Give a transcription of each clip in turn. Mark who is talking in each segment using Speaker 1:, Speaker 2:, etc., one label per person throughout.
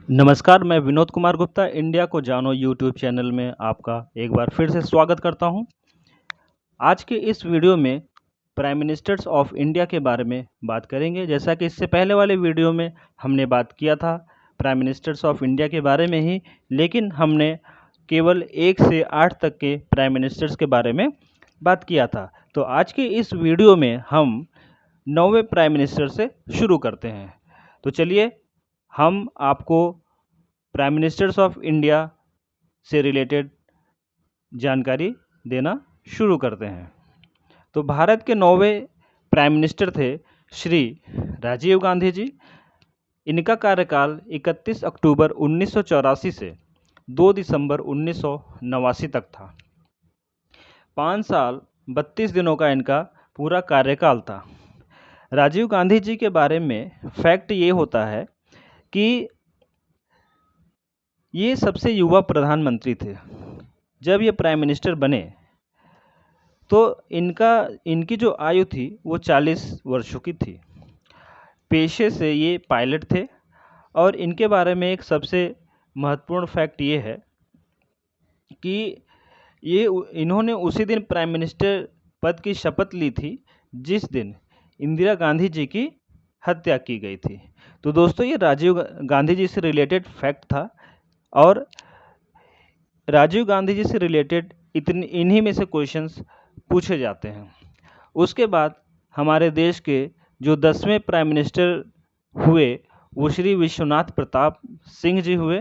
Speaker 1: नमस्कार, मैं विनोद कुमार गुप्ता इंडिया को जानो यूट्यूब चैनल में आपका एक बार फिर से स्वागत करता हूं। आज के इस वीडियो में प्राइम मिनिस्टर्स ऑफ इंडिया के बारे में बात करेंगे। जैसा कि इससे पहले वाले वीडियो में हमने बात किया था प्राइम मिनिस्टर्स ऑफ इंडिया के बारे में ही, लेकिन हमने केवल 1 से 8 तक के प्राइम मिनिस्टर्स के बारे में बात किया था। तो आज के इस वीडियो में हम 9वें प्राइम मिनिस्टर से शुरू करते हैं। तो चलिए हम आपको प्राइम मिनिस्टर्स ऑफ इंडिया से रिलेटेड जानकारी देना शुरू करते हैं। तो भारत के 9वें प्राइम मिनिस्टर थे श्री राजीव गांधी जी। इनका कार्यकाल 31 अक्टूबर 1984 से 2 दिसंबर 1989 तक था। 5 साल 32 दिनों का इनका पूरा कार्यकाल था। राजीव गांधी जी के बारे में फैक्ट ये होता है कि ये सबसे युवा प्रधानमंत्री थे। जब ये प्राइम मिनिस्टर बने तो इनकी जो आयु थी वो 40 वर्षों की थी। पेशे से ये पायलट थे और इनके बारे में एक सबसे महत्वपूर्ण फैक्ट ये है कि इन्होंने उसी दिन प्राइम मिनिस्टर पद की शपथ ली थी जिस दिन इंदिरा गांधी जी की हत्या की गई थी। तो दोस्तों, ये राजीव गांधी जी से रिलेटेड फैक्ट था और राजीव गांधी जी से रिलेटेड इन्हीं में से क्वेश्चंस पूछे जाते हैं। उसके बाद हमारे देश के जो 10वें प्राइम मिनिस्टर हुए वो श्री विश्वनाथ प्रताप सिंह जी हुए,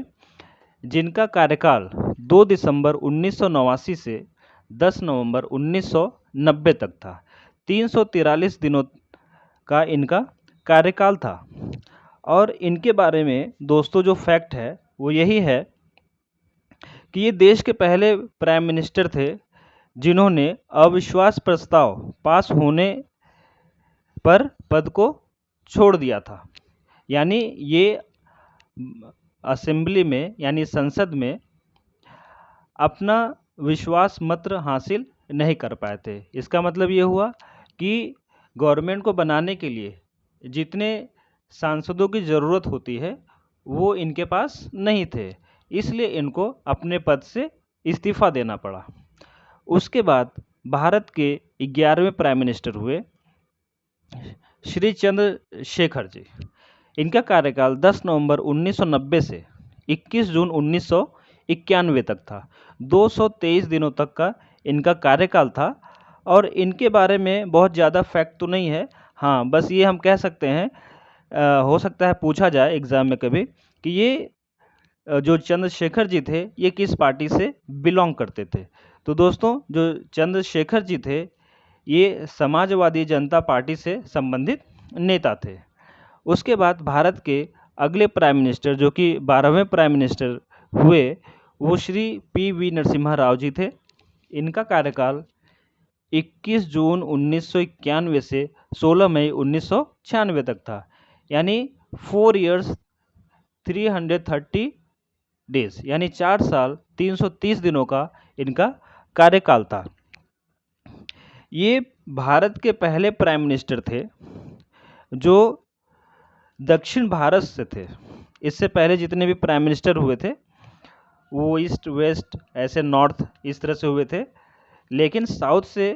Speaker 1: जिनका कार्यकाल 2 दिसंबर 1989 से 10 नवंबर 1990 तक था। 343 दिनों का इनका कार्यकाल था। और इनके बारे में दोस्तों जो फैक्ट है वो यही है कि ये देश के पहले प्राइम मिनिस्टर थे जिन्होंने अविश्वास प्रस्ताव पास होने पर पद को छोड़ दिया था। यानी ये असेंबली में यानी संसद में अपना विश्वास मत हासिल नहीं कर पाए थे। इसका मतलब ये हुआ कि गवर्नमेंट को बनाने के लिए जितने सांसदों की ज़रूरत होती है वो इनके पास नहीं थे, इसलिए इनको अपने पद से इस्तीफ़ा देना पड़ा। उसके बाद भारत के 11वें प्राइम मिनिस्टर हुए श्री चंद्रशेखर जी। इनका कार्यकाल 10 नवंबर 1990 से 21 जून 1991 तक था। 223 दिनों तक का इनका कार्यकाल था और इनके बारे में बहुत ज़्यादा फैक्ट तो नहीं है। हाँ, बस ये हम कह सकते हैं, हो सकता है पूछा जाए एग्ज़ाम में कभी कि ये जो चंद्रशेखर जी थे ये किस पार्टी से बिलोंग करते थे। तो दोस्तों, जो चंद्रशेखर जी थे ये समाजवादी जनता पार्टी से संबंधित नेता थे। उसके बाद भारत के अगले प्राइम मिनिस्टर जो कि 12वें प्राइम मिनिस्टर हुए वो श्री पी.वी. नरसिम्हा राव जी थे। इनका कार्यकाल 21 जून 1991 से 16 मई 1996 तक था। यानी 4 इयर्स 330 डेज, यानी 4 साल 330 दिनों का इनका कार्यकाल था। ये भारत के पहले प्राइम मिनिस्टर थे जो दक्षिण भारत से थे। इससे पहले जितने भी प्राइम मिनिस्टर हुए थे वो ईस्ट वेस्ट ऐसे नॉर्थ इस तरह से हुए थे, लेकिन साउथ से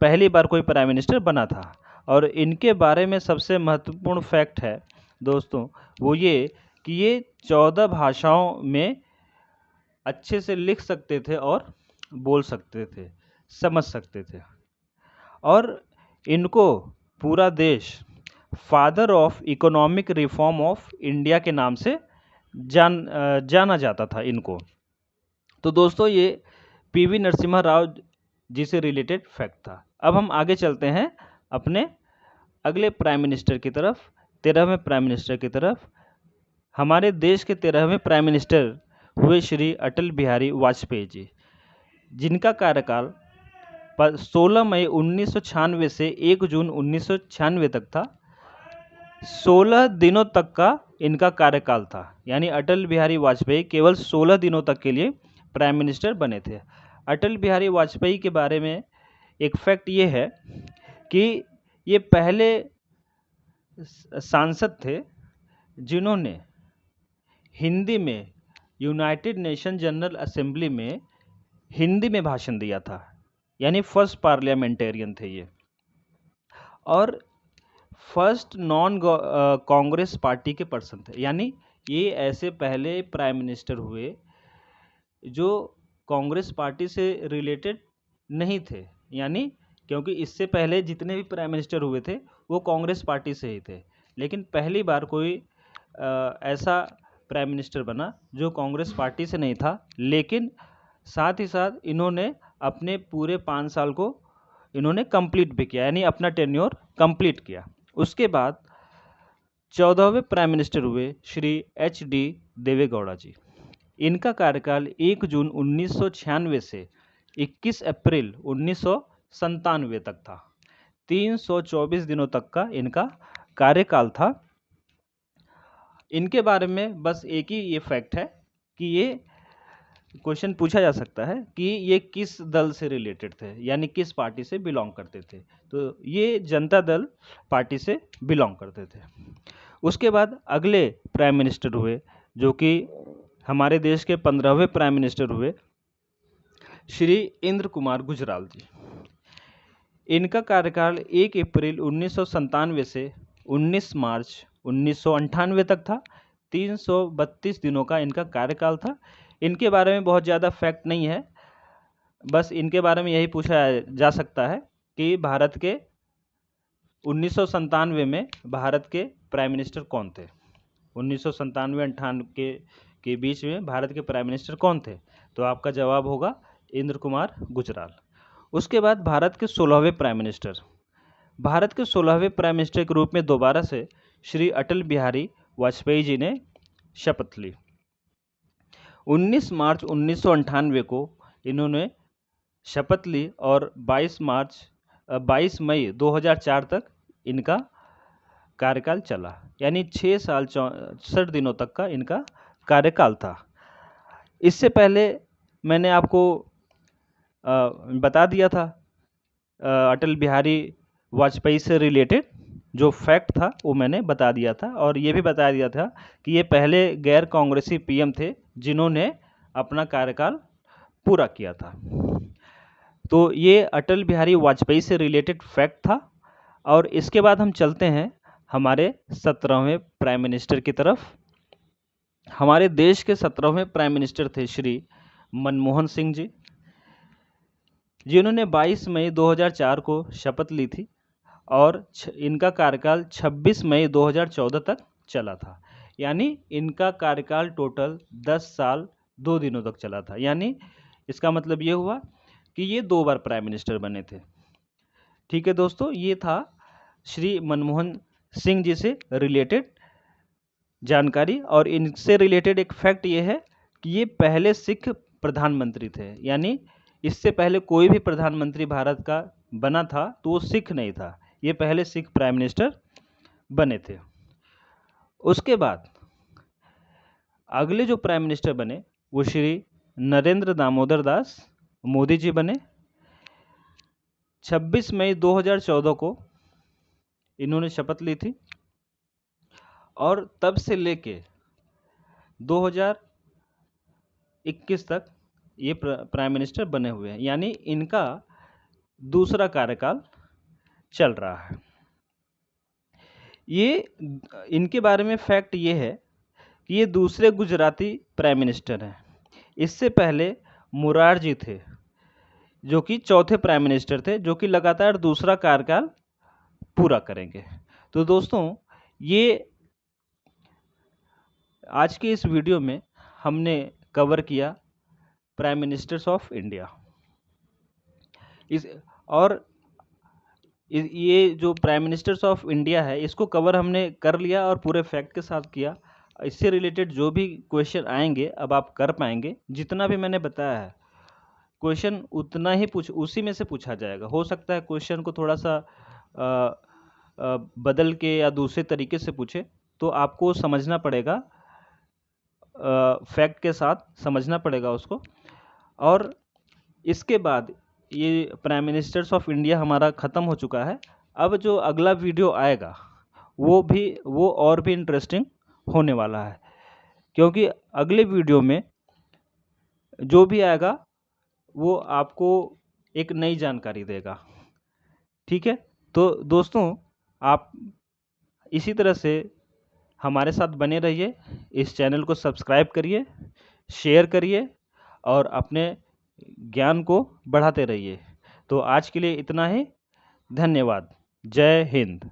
Speaker 1: पहली बार कोई प्राइम मिनिस्टर बना था। और इनके बारे में सबसे महत्वपूर्ण फैक्ट है दोस्तों वो ये कि ये 14 भाषाओं में अच्छे से लिख सकते थे और बोल सकते थे, समझ सकते थे। और इनको पूरा देश father of economic reform of India के नाम से जाना जाता था इनको। तो दोस्तों, ये पी.वी. नरसिम्हा राव जी से रिलेटेड फैक्ट था। अब हम आगे चलते हैं अपने अगले प्राइम मिनिस्टर की तरफ, 13वें प्राइम मिनिस्टर की तरफ। हमारे देश के 13वें प्राइम मिनिस्टर हुए श्री अटल बिहारी वाजपेयी जी, जिनका कार्यकाल 16 मई 1996 से 1 जून 1996 तक था। 16 दिनों तक का इनका कार्यकाल था। यानी अटल बिहारी वाजपेयी केवल 16 दिनों तक के लिए प्राइम मिनिस्टर बने थे। अटल बिहारी वाजपेयी के बारे में एक फैक्ट ये है कि ये पहले सांसद थे जिन्होंने हिंदी में यूनाइटेड नेशन जनरल असेंबली में हिंदी में भाषण दिया था, यानी फर्स्ट पार्लियामेंटेरियन थे ये, और फर्स्ट नॉन कांग्रेस पार्टी के पर्सन थे, यानी ये ऐसे पहले प्राइम मिनिस्टर हुए जो कांग्रेस पार्टी से रिलेटेड नहीं थे, यानी क्योंकि इससे पहले जितने भी प्राइम मिनिस्टर हुए थे वो कांग्रेस पार्टी से ही थे, लेकिन पहली बार कोई ऐसा प्राइम मिनिस्टर बना जो कांग्रेस पार्टी से नहीं था, लेकिन साथ ही साथ इन्होंने अपने पूरे 5 साल को इन्होंने कंप्लीट भी किया, यानी अपना टेन्योर कंप्लीट किया। उसके बाद 14वें प्राइम मिनिस्टर हुए श्री HD देवेगौड़ा जी। इनका कार्यकाल 1 जून 1996 से 21 अप्रैल 1997 तक था। 324 दिनों तक का इनका कार्यकाल था। इनके बारे में बस एक ही ये फैक्ट है कि ये क्वेश्चन पूछा जा सकता है कि ये किस दल से रिलेटेड थे, यानी किस पार्टी से बिलोंग करते थे। तो ये जनता दल पार्टी से बिलोंग करते थे। उसके बाद अगले प्राइम मिनिस्टर हुए जो कि हमारे देश के 15वें प्राइम मिनिस्टर हुए श्री इंद्र कुमार गुजराल जी। इनका कार्यकाल 1 अप्रैल 1997 से 19 मार्च 1998 तक था। 332 दिनों का इनका कार्यकाल था। इनके बारे में बहुत ज़्यादा फैक्ट नहीं है, बस इनके बारे में यही पूछा जा सकता है कि भारत के 1997 में भारत के प्राइम मिनिस्टर कौन थे। 1997-98 के बीच में भारत के प्राइम मिनिस्टर कौन थे, तो आपका जवाब होगा इंद्र कुमार गुजराल। उसके बाद भारत के 16वें प्राइम मिनिस्टर, भारत के 16वें प्राइम मिनिस्टर के रूप में दोबारा से श्री अटल बिहारी वाजपेयी जी ने शपथ ली। 19 मार्च 1998 को इन्होंने शपथ ली और 22 मई 2004 तक इनका कार्यकाल चला, यानी 6 साल 64 दिनों तक का इनका कार्यकाल था। इससे पहले मैंने आपको बता दिया था अटल बिहारी वाजपेयी से रिलेटेड जो फैक्ट था वो मैंने बता दिया था, और ये भी बता दिया था कि ये पहले गैर कांग्रेसी PM थे जिन्होंने अपना कार्यकाल पूरा किया था। तो ये अटल बिहारी वाजपेयी से रिलेटेड फैक्ट था। और इसके बाद हम चलते हैं हमारे 17वें प्राइम मिनिस्टर की तरफ। हमारे देश के 17वें प्राइम मिनिस्टर थे श्री मनमोहन सिंह जी, जिन्होंने 22 मई 2004 को शपथ ली थी और इनका कार्यकाल 26 मई 2014 तक चला था, यानी इनका कार्यकाल टोटल 10 साल 2 दिनों तक चला था। यानी इसका मतलब ये हुआ कि ये 2 बार प्राइम मिनिस्टर बने थे। ठीक है दोस्तों, ये था श्री मनमोहन सिंह जी से रिलेटेड जानकारी। और इनसे रिलेटेड एक फैक्ट ये है कि ये पहले सिख प्रधानमंत्री थे, यानी इससे पहले कोई भी प्रधानमंत्री भारत का बना था तो वो सिख नहीं था, ये पहले सिख प्राइम मिनिस्टर बने थे। उसके बाद अगले जो प्राइम मिनिस्टर बने वो श्री नरेंद्र दामोदर दास मोदी जी बने। 26 मई 2014 को इन्होंने शपथ ली थी और तब से लेके 2021 तक ये प्राइम मिनिस्टर बने हुए हैं, यानी इनका दूसरा कार्यकाल चल रहा है। ये इनके बारे में फैक्ट ये है कि ये दूसरे गुजराती प्राइम मिनिस्टर हैं। इससे पहले मोरारजी थे जो कि चौथे प्राइम मिनिस्टर थे, जो कि लगातार दूसरा कार्यकाल पूरा करेंगे। तो दोस्तों, ये आज के इस वीडियो में हमने कवर किया प्राइम मिनिस्टर्स ऑफ इंडिया। ये जो प्राइम मिनिस्टर्स ऑफ इंडिया है इसको कवर हमने कर लिया और पूरे फैक्ट के साथ किया। इससे रिलेटेड जो भी क्वेश्चन आएंगे अब आप कर पाएंगे। जितना भी मैंने बताया है क्वेश्चन उतना ही उसी में से पूछा जाएगा। हो सकता है क्वेश्चन को थोड़ा सा बदल के या दूसरे तरीके से पूछे, तो आपको समझना पड़ेगा, फैक्ट के साथ समझना पड़ेगा उसको। और इसके बाद ये प्राइम मिनिस्टर्स ऑफ इंडिया हमारा ख़त्म हो चुका है। अब जो अगला वीडियो आएगा वो और भी इंटरेस्टिंग होने वाला है, क्योंकि अगले वीडियो में जो भी आएगा वो आपको एक नई जानकारी देगा। ठीक है, तो दोस्तों आप इसी तरह से हमारे साथ बने रहिए, इस चैनल को सब्सक्राइब करिए, शेयर करिए और अपने ज्ञान को बढ़ाते रहिए। तो आज के लिए इतना ही, धन्यवाद। जय हिंद।